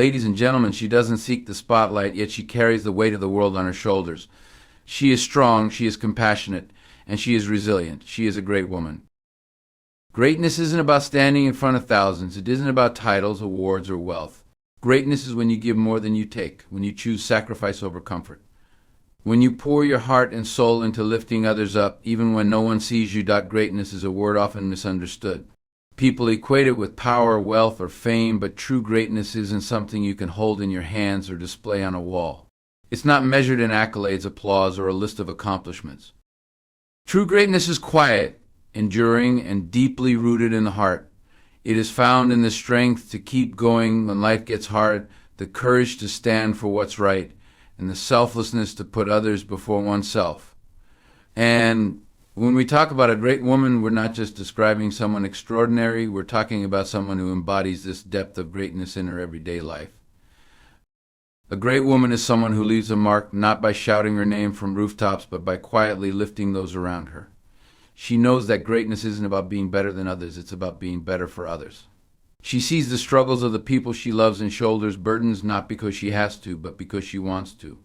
Ladies and gentlemen, she doesn't seek the spotlight, yet she carries the weight of the world on her shoulders. She is strong, she is compassionate, and she is resilient. She is a great woman. Greatness isn't about standing in front of thousands. It isn't about titles, awards, or wealth. Greatness is when you give more than you take, when you choose sacrifice over comfort. When you pour your heart and soul into lifting others up, even when no one sees you. Greatness is a word often misunderstood. People equate it with power, wealth, or fame, but true greatness isn't something you can hold in your hands or display on a wall. It's not measured in accolades, applause, or a list of accomplishments. True greatness is quiet, enduring, and deeply rooted in the heart. It is found in the strength to keep going when life gets hard, the courage to stand for what's right, and the selflessness to put others before oneself. And when we talk about a great woman, we're not just describing someone extraordinary, we're talking about someone who embodies this depth of greatness in her everyday life. A great woman is someone who leaves a mark not by shouting her name from rooftops, but by quietly lifting those around her. She knows that greatness isn't about being better than others, it's about being better for others. She sees the struggles of the people she loves and shoulders burdens not because she has to, but because she wants to.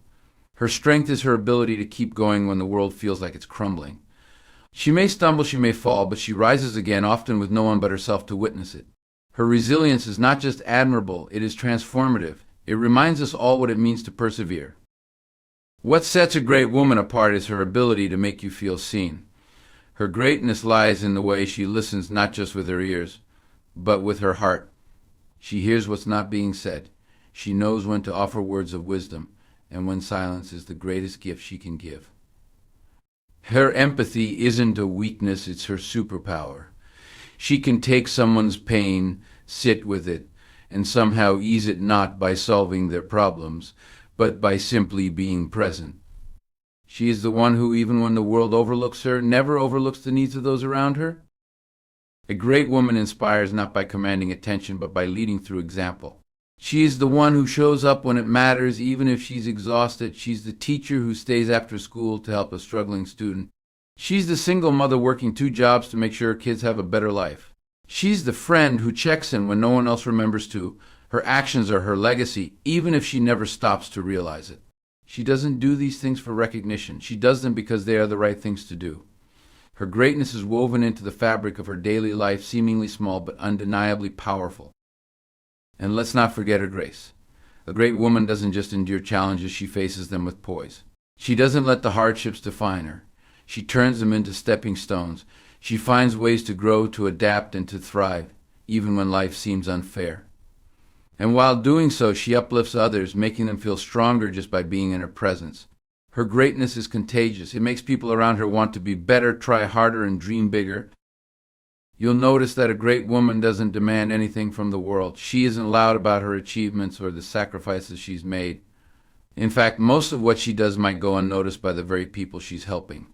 Her strength is her ability to keep going when the world feels like it's crumbling. She may stumble, she may fall, but she rises again, often with no one but herself to witness it. Her resilience is not just admirable, it is transformative. It reminds us all what it means to persevere. What sets a great woman apart is her ability to make you feel seen. Her greatness lies in the way she listens not just with her ears, but with her heart. She hears what's not being said. She knows when to offer words of wisdom, and when silence is the greatest gift she can give. Her empathy isn't a weakness, it's her superpower. She can take someone's pain, sit with it, and somehow ease it not by solving their problems, but by simply being present. She is the one who, even when the world overlooks her, never overlooks the needs of those around her. A great woman inspires not by commanding attention, but by leading through example. She is the one who shows up when it matters, even if she's exhausted. She's the teacher who stays after school to help a struggling student. She's the single mother working 2 jobs to make sure her kids have a better life. She's the friend who checks in when no one else remembers to. Her actions are her legacy, even if she never stops to realize it. She doesn't do these things for recognition. She does them because they are the right things to do. Her greatness is woven into the fabric of her daily life, seemingly small but undeniably powerful. And let's not forget her grace. A great woman doesn't just endure challenges, she faces them with poise. She doesn't let the hardships define her. She turns them into stepping stones. She finds ways to grow, to adapt, and to thrive, even when life seems unfair. And while doing so, she uplifts others, making them feel stronger just by being in her presence. Her greatness is contagious. It makes people around her want to be better, try harder, and dream bigger. You'll notice that a great woman doesn't demand anything from the world. She isn't loud about her achievements or the sacrifices she's made. In fact, most of what she does might go unnoticed by the very people she's helping.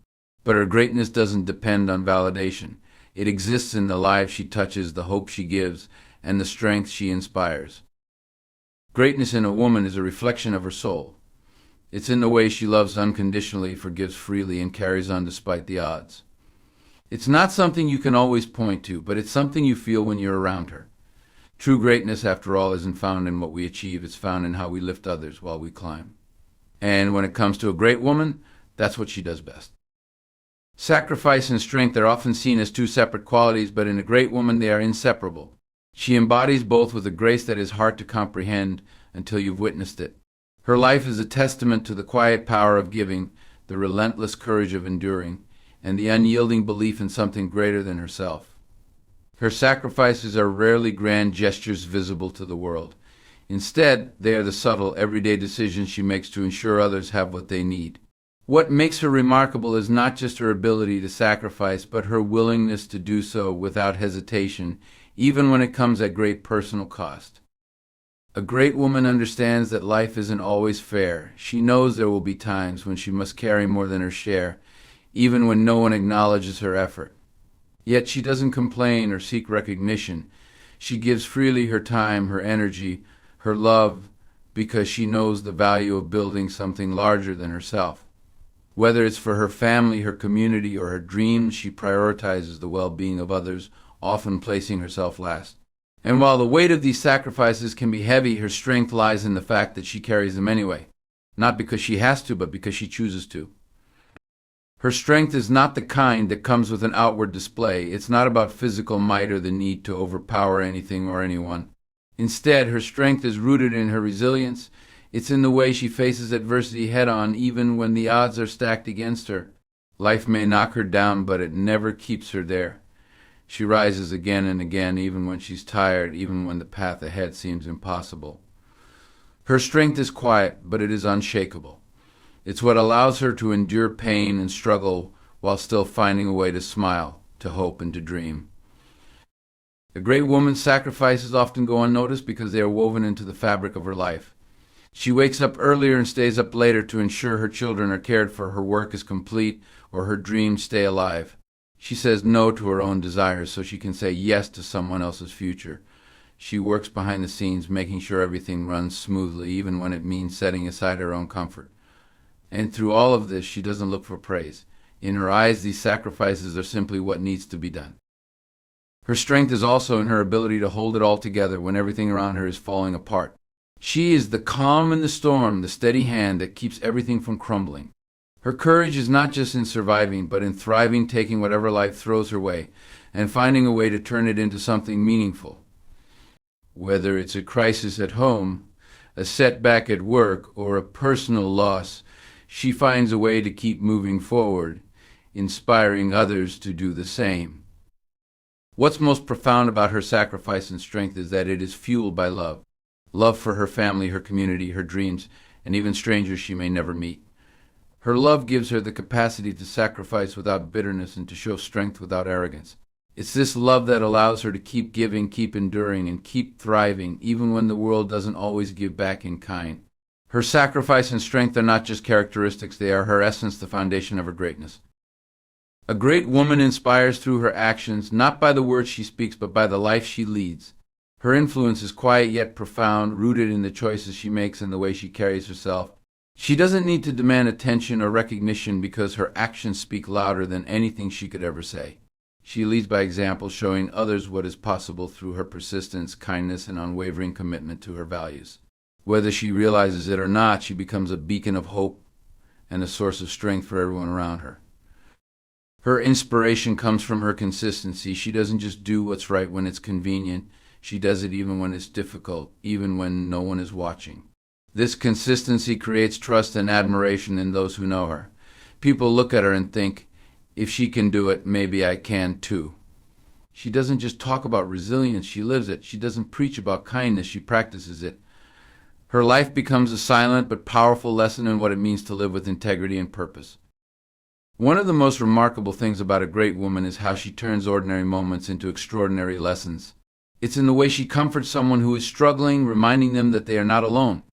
But her greatness doesn't depend on validation. It exists in the lives she touches, the hope she gives, and the strength she inspires. Greatness in a woman is a reflection of her soul. It's in the way she loves unconditionally, forgives freely, and carries on despite the odds. It's not something you can always point to, but it's something you feel when you're around her. True greatness, after all, isn't found in what we achieve. It's found in how we lift others while we climb. And when it comes to a great woman, that's what she does best. Sacrifice and strength are often seen as 2 separate qualities, but in a great woman they are inseparable. She embodies both with a grace that is hard to comprehend until you've witnessed it. Her life is a testament to the quiet power of giving, the relentless courage of enduring, and the unyielding belief in something greater than herself. Her sacrifices are rarely grand gestures visible to the world. Instead, they are the subtle, everyday decisions she makes to ensure others have what they need. What makes her remarkable is not just her ability to sacrifice, but her willingness to do so without hesitation, even when it comes at great personal cost. A great woman understands that life isn't always fair. She knows there will be times when she must carry more than her share, even when no one acknowledges her effort. Yet she doesn't complain or seek recognition. She gives freely her time, her energy, her love, because she knows the value of building something larger than herself. Whether it's for her family, her community, or her dreams, she prioritizes the well-being of others, often placing herself last. And while the weight of these sacrifices can be heavy, her strength lies in the fact that she carries them anyway. Not because she has to, but because she chooses to. Her strength is not the kind that comes with an outward display. It's not about physical might or the need to overpower anything or anyone. Instead, her strength is rooted in her resilience. It's in the way she faces adversity head-on, even when the odds are stacked against her. Life may knock her down, but it never keeps her there. She rises again and again, even when she's tired, even when the path ahead seems impossible. Her strength is quiet, but it is unshakable. It's what allows her to endure pain and struggle while still finding a way to smile, to hope, and to dream. A great woman's sacrifices often go unnoticed because they are woven into the fabric of her life. She wakes up earlier and stays up later to ensure her children are cared for, her work is complete, or her dreams stay alive. She says no to her own desires so she can say yes to someone else's future. She works behind the scenes, making sure everything runs smoothly, even when it means setting aside her own comfort. And through all of this, she doesn't look for praise. In her eyes, these sacrifices are simply what needs to be done. Her strength is also in her ability to hold it all together when everything around her is falling apart. She is the calm in the storm, the steady hand that keeps everything from crumbling. Her courage is not just in surviving, but in thriving, taking whatever life throws her way, and finding a way to turn it into something meaningful. Whether it's a crisis at home, a setback at work, or a personal loss, she finds a way to keep moving forward, inspiring others to do the same. What's most profound about her sacrifice and strength is that it is fueled by love. Love for her family, her community, her dreams, and even strangers she may never meet. Her love gives her the capacity to sacrifice without bitterness and to show strength without arrogance. It's this love that allows her to keep giving, keep enduring, and keep thriving, even when the world doesn't always give back in kind. Her sacrifice and strength are not just characteristics, they are her essence, the foundation of her greatness. A great woman inspires through her actions, not by the words she speaks, but by the life she leads. Her influence is quiet yet profound, rooted in the choices she makes and the way she carries herself. She doesn't need to demand attention or recognition because her actions speak louder than anything she could ever say. She leads by example, showing others what is possible through her persistence, kindness, and unwavering commitment to her values. Whether she realizes it or not, she becomes a beacon of hope and a source of strength for everyone around her. Her inspiration comes from her consistency. She doesn't just do what's right when it's convenient. She does it even when it's difficult, even when no one is watching. This consistency creates trust and admiration in those who know her. People look at her and think, if she can do it, maybe I can too. She doesn't just talk about resilience, she lives it. She doesn't preach about kindness, she practices it. Her life becomes a silent but powerful lesson in what it means to live with integrity and purpose. One of the most remarkable things about a great woman is how she turns ordinary moments into extraordinary lessons. It's in the way she comforts someone who is struggling, reminding them that they are not alone.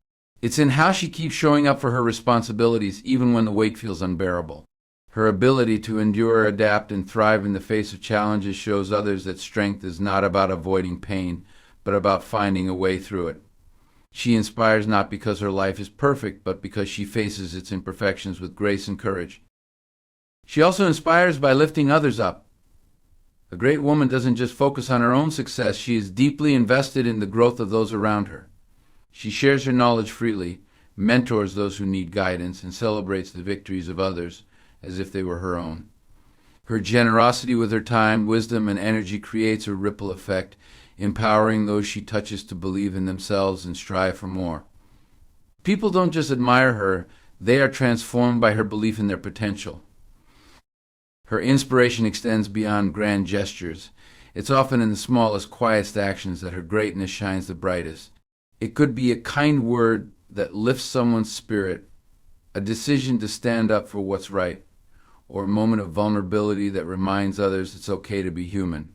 It's in how she keeps showing up for her responsibilities even when the weight feels unbearable. Her ability to endure, adapt, and thrive in the face of challenges shows others that strength is not about avoiding pain, but about finding a way through it. She inspires not because her life is perfect, but because she faces its imperfections with grace and courage. She also inspires by lifting others up. A great woman doesn't just focus on her own success, she is deeply invested in the growth of those around her. She shares her knowledge freely, mentors those who need guidance, and celebrates the victories of others as if they were her own. Her generosity with her time, wisdom, and energy creates a ripple effect, empowering those she touches to believe in themselves and strive for more. People don't just admire her, they are transformed by her belief in their potential. Her inspiration extends beyond grand gestures. It's often in the smallest, quietest actions that her greatness shines the brightest. It could be a kind word that lifts someone's spirit, a decision to stand up for what's right, or a moment of vulnerability that reminds others it's okay to be human.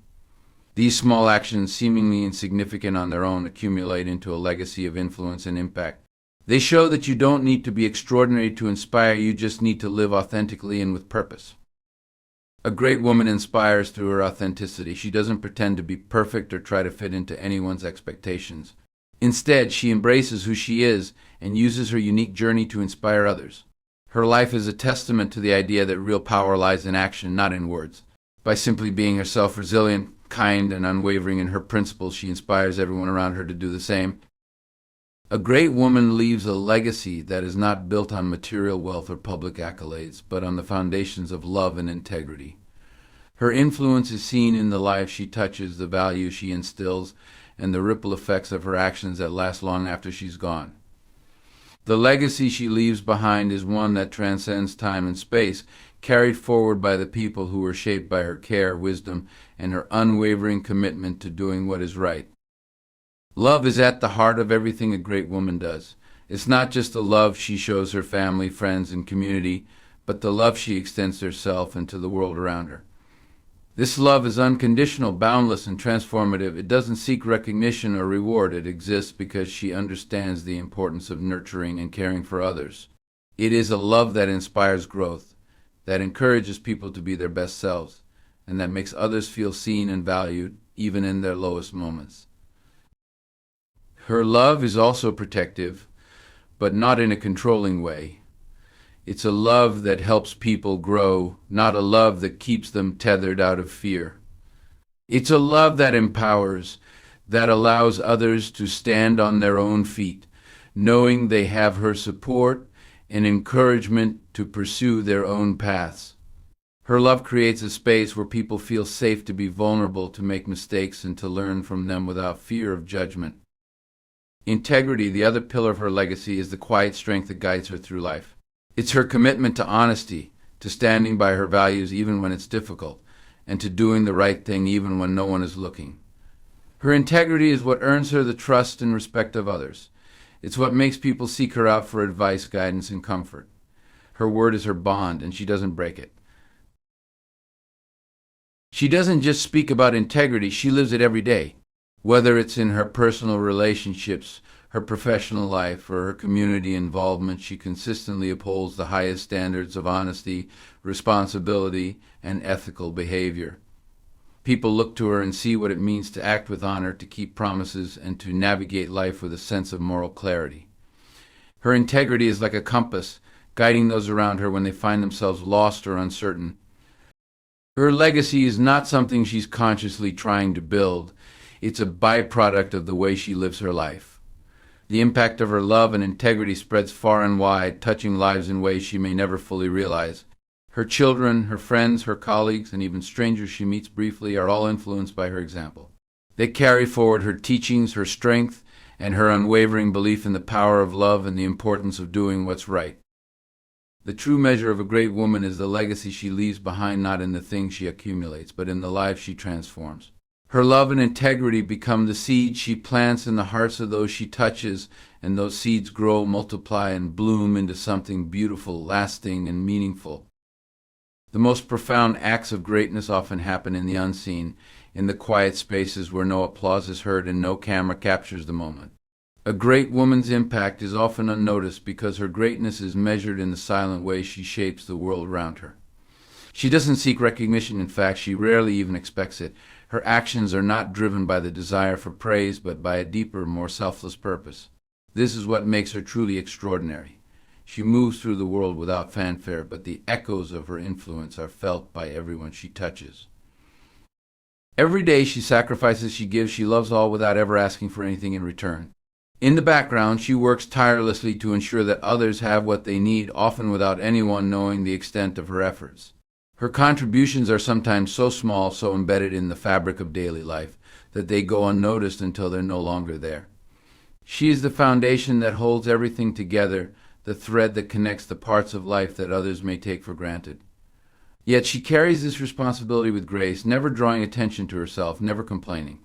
These small actions, seemingly insignificant on their own, accumulate into a legacy of influence and impact. They show that you don't need to be extraordinary to inspire, you just need to live authentically and with purpose. A great woman inspires through her authenticity. She doesn't pretend to be perfect or try to fit into anyone's expectations. Instead, she embraces who she is and uses her unique journey to inspire others. Her life is a testament to the idea that real power lies in action, not in words. By simply being herself, resilient, kind and unwavering in her principles, she inspires everyone around her to do the same. A great woman leaves a legacy that is not built on material wealth or public accolades, but on the foundations of love and integrity. Her influence is seen in the lives she touches, the values she instills, and the ripple effects of her actions that last long after she's gone. The legacy she leaves behind is one that transcends time and space, carried forward by the people who were shaped by her care, wisdom, and her unwavering commitment to doing what is right. Love is at the heart of everything a great woman does. It's not just the love she shows her family, friends, and community, but the love she extends to herself and to the world around her. This love is unconditional, boundless, and transformative. It doesn't seek recognition or reward. It exists because she understands the importance of nurturing and caring for others. It is a love that inspires growth, that encourages people to be their best selves, and that makes others feel seen and valued, even in their lowest moments. Her love is also protective, but not in a controlling way. It's a love that helps people grow, not a love that keeps them tethered out of fear. It's a love that empowers, that allows others to stand on their own feet, knowing they have her support and encouragement to pursue their own paths. Her love creates a space where people feel safe to be vulnerable, to make mistakes, and to learn from them without fear of judgment. Integrity, the other pillar of her legacy, is the quiet strength that guides her through life. It's her commitment to honesty, to standing by her values even when it's difficult, and to doing the right thing even when no one is looking. Her integrity is what earns her the trust and respect of others. It's what makes people seek her out for advice, guidance, and comfort. Her word is her bond, and she doesn't break it. She doesn't just speak about integrity, she lives it every day. Whether it's in her personal relationships, her professional life, or her community involvement, she consistently upholds the highest standards of honesty, responsibility, and ethical behavior. People look to her and see what it means to act with honor, to keep promises, and to navigate life with a sense of moral clarity. Her integrity is like a compass, guiding those around her when they find themselves lost or uncertain. Her legacy is not something she's consciously trying to build. It's a byproduct of the way she lives her life. The impact of her love and integrity spreads far and wide, touching lives in ways she may never fully realize. Her children, her friends, her colleagues, and even strangers she meets briefly are all influenced by her example. They carry forward her teachings, her strength, and her unwavering belief in the power of love and the importance of doing what's right. The true measure of a great woman is the legacy she leaves behind, not in the things she accumulates, but in the lives she transforms. Her love and integrity become the seeds she plants in the hearts of those she touches, and those seeds grow, multiply, and bloom into something beautiful, lasting, and meaningful. The most profound acts of greatness often happen in the unseen, in the quiet spaces where no applause is heard and no camera captures the moment. A great woman's impact is often unnoticed because her greatness is measured in the silent way she shapes the world around her. She doesn't seek recognition. In fact, she rarely even expects it. Her actions are not driven by the desire for praise, but by a deeper, more selfless purpose. This is what makes her truly extraordinary. She moves through the world without fanfare, but the echoes of her influence are felt by everyone she touches. Every day she sacrifices, she gives, she loves all without ever asking for anything in return. In the background, she works tirelessly to ensure that others have what they need, often without anyone knowing the extent of her efforts. Her contributions are sometimes so small, so embedded in the fabric of daily life, that they go unnoticed until they're no longer there. She is the foundation that holds everything together, the thread that connects the parts of life that others may take for granted. Yet she carries this responsibility with grace, never drawing attention to herself, never complaining.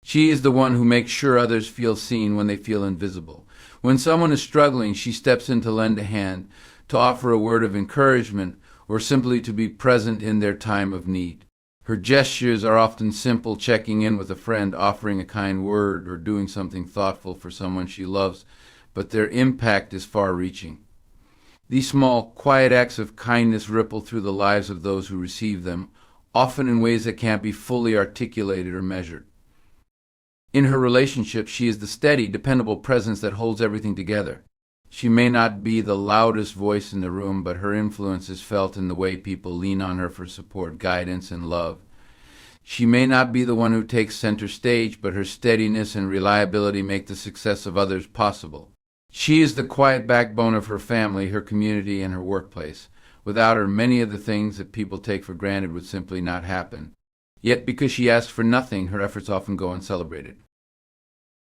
She is the one who makes sure others feel seen when they feel invisible. When someone is struggling, she steps in to lend a hand, to offer a word of encouragement, or simply to be present in their time of need. Her gestures are often simple, checking in with a friend, offering a kind word, or doing something thoughtful for someone she loves, but their impact is far-reaching. These small, quiet acts of kindness ripple through the lives of those who receive them, often in ways that can't be fully articulated or measured. In her relationships, she is the steady, dependable presence that holds everything together. She may not be the loudest voice in the room, but her influence is felt in the way people lean on her for support, guidance, and love. She may not be the one who takes center stage, but her steadiness and reliability make the success of others possible. She is the quiet backbone of her family, her community, and her workplace. Without her, many of the things that people take for granted would simply not happen. Yet, because she asks for nothing, her efforts often go uncelebrated.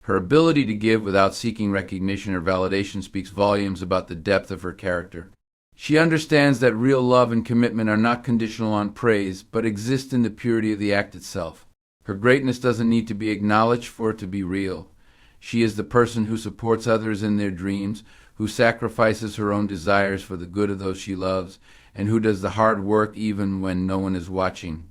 Her ability to give without seeking recognition or validation speaks volumes about the depth of her character. She understands that real love and commitment are not conditional on praise, but exist in the purity of the act itself. Her greatness doesn't need to be acknowledged for it to be real. She is the person who supports others in their dreams, who sacrifices her own desires for the good of those she loves, and who does the hard work even when no one is watching.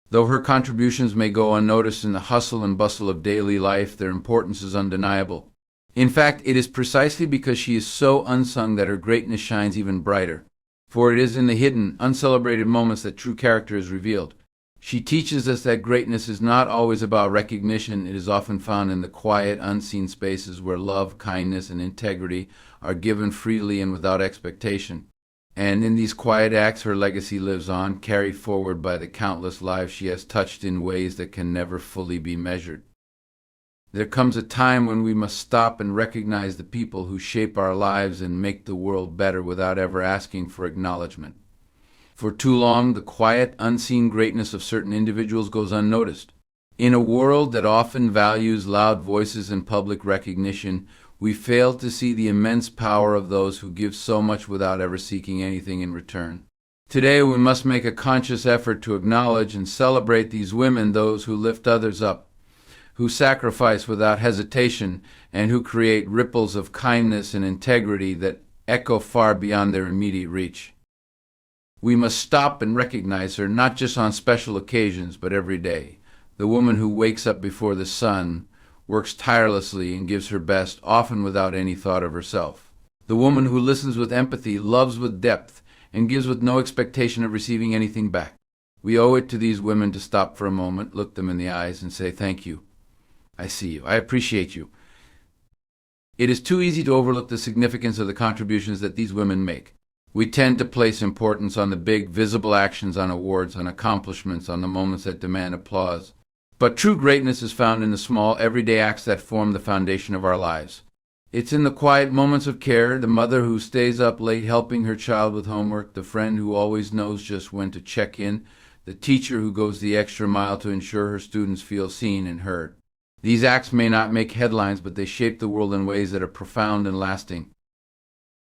Though her contributions may go unnoticed in the hustle and bustle of daily life, their importance is undeniable. In fact, it is precisely because she is so unsung that her greatness shines even brighter. For it is in the hidden, uncelebrated moments that true character is revealed. She teaches us that greatness is not always about recognition. It is often found in the quiet, unseen spaces where love, kindness, and integrity are given freely and without expectation. And in these quiet acts, her legacy lives on, carried forward by the countless lives she has touched in ways that can never fully be measured. There comes a time when we must stop and recognize the people who shape our lives and make the world better without ever asking for acknowledgement. For too long, the quiet, unseen greatness of certain individuals goes unnoticed. In a world that often values loud voices and public recognition, we fail to see the immense power of those who give so much without ever seeking anything in return. Today, we must make a conscious effort to acknowledge and celebrate these women, those who lift others up, who sacrifice without hesitation, and who create ripples of kindness and integrity that echo far beyond their immediate reach. We must stop and recognize her, not just on special occasions, but every day. The woman who wakes up before the sun, works tirelessly, and gives her best, often without any thought of herself. The woman who listens with empathy, loves with depth, and gives with no expectation of receiving anything back. We owe it to these women to stop for a moment, look them in the eyes, and say, "Thank you. I see you. I appreciate you." It is too easy to overlook the significance of the contributions that these women make. We tend to place importance on the big, visible actions, on awards, on accomplishments, on the moments that demand applause. But true greatness is found in the small, everyday acts that form the foundation of our lives. It's in the quiet moments of care, the mother who stays up late helping her child with homework, the friend who always knows just when to check in, the teacher who goes the extra mile to ensure her students feel seen and heard. These acts may not make headlines, but they shape the world in ways that are profound and lasting.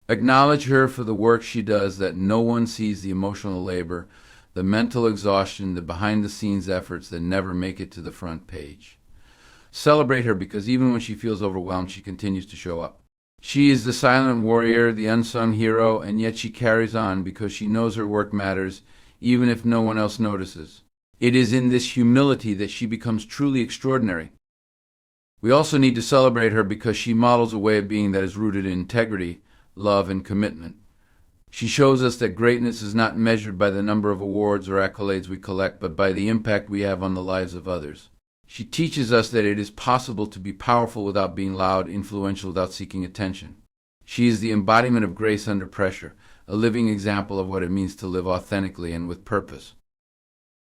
Acknowledge her for the work she does, that no one sees the emotional labor, the mental exhaustion, the behind-the-scenes efforts that never make it to the front page. Celebrate her because even when she feels overwhelmed, she continues to show up. She is the silent warrior, the unsung hero, and yet she carries on because she knows her work matters, even if no one else notices. It is in this humility that she becomes truly extraordinary. We also need to celebrate her because she models a way of being that is rooted in integrity, love, and commitment. She shows us that greatness is not measured by the number of awards or accolades we collect, but by the impact we have on the lives of others. She teaches us that it is possible to be powerful without being loud, influential without seeking attention. She is the embodiment of grace under pressure, a living example of what it means to live authentically and with purpose.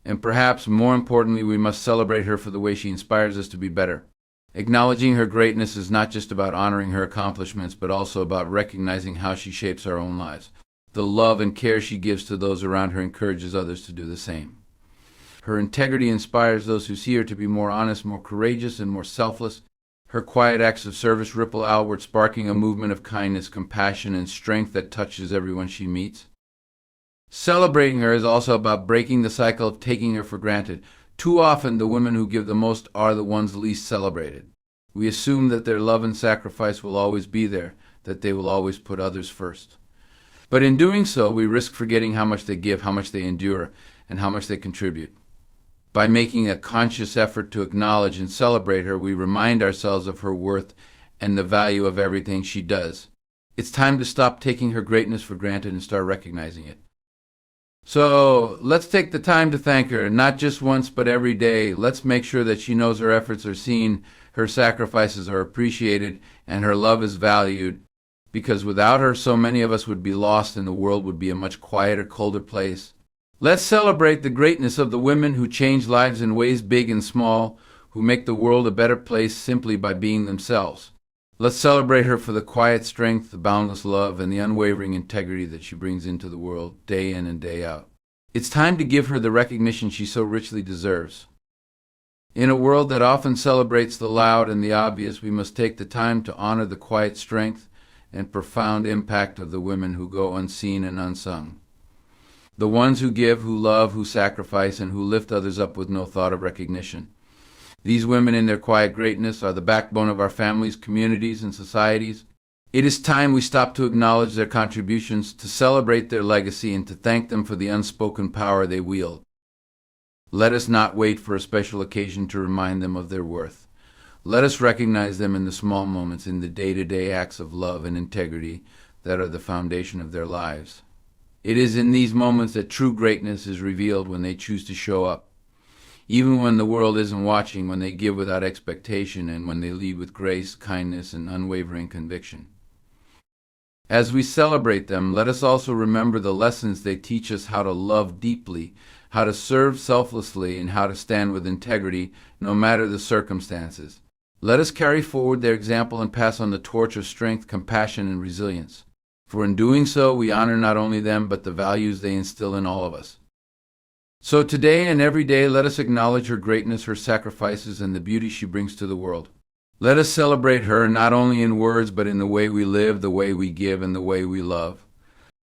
And perhaps more importantly, we must celebrate her for the way she inspires us to be better. Acknowledging her greatness is not just about honoring her accomplishments, but also about recognizing how she shapes our own lives. The love and care she gives to those around her encourages others to do the same. Her integrity inspires those who see her to be more honest, more courageous, and more selfless. Her quiet acts of service ripple outward, sparking a movement of kindness, compassion, and strength that touches everyone she meets. Celebrating her is also about breaking the cycle of taking her for granted. Too often, the women who give the most are the ones least celebrated. We assume that their love and sacrifice will always be there, that they will always put others first. But in doing so, we risk forgetting how much they give, how much they endure, and how much they contribute. By making a conscious effort to acknowledge and celebrate her, we remind ourselves of her worth and the value of everything she does. It's time to stop taking her greatness for granted and start recognizing it. So let's take the time to thank her, not just once, but every day. Let's make sure that she knows her efforts are seen, her sacrifices are appreciated, and her love is valued. Because without her, so many of us would be lost and the world would be a much quieter, colder place. Let's celebrate the greatness of the women who change lives in ways big and small, who make the world a better place simply by being themselves. Let's celebrate her for the quiet strength, the boundless love, and the unwavering integrity that she brings into the world day in and day out. It's time to give her the recognition she so richly deserves. In a world that often celebrates the loud and the obvious, we must take the time to honor the quiet strength and profound impact of the women who go unseen and unsung. The ones who give, who love, who sacrifice, and who lift others up with no thought of recognition. These women in their quiet greatness are the backbone of our families, communities, and societies. It is time we stop to acknowledge their contributions, to celebrate their legacy, and to thank them for the unspoken power they wield. Let us not wait for a special occasion to remind them of their worth. Let us recognize them in the small moments, in the day-to-day acts of love and integrity that are the foundation of their lives. It is in these moments that true greatness is revealed, when they choose to show up. Even when the world isn't watching, when they give without expectation, and when they lead with grace, kindness, and unwavering conviction. As we celebrate them, let us also remember the lessons they teach us: how to love deeply, how to serve selflessly, and how to stand with integrity no matter the circumstances. Let us carry forward their example and pass on the torch of strength, compassion, and resilience. For in doing so, we honor not only them, but the values they instill in all of us. So today and every day, let us acknowledge her greatness, her sacrifices, and the beauty she brings to the world. Let us celebrate her not only in words, but in the way we live, the way we give, and the way we love.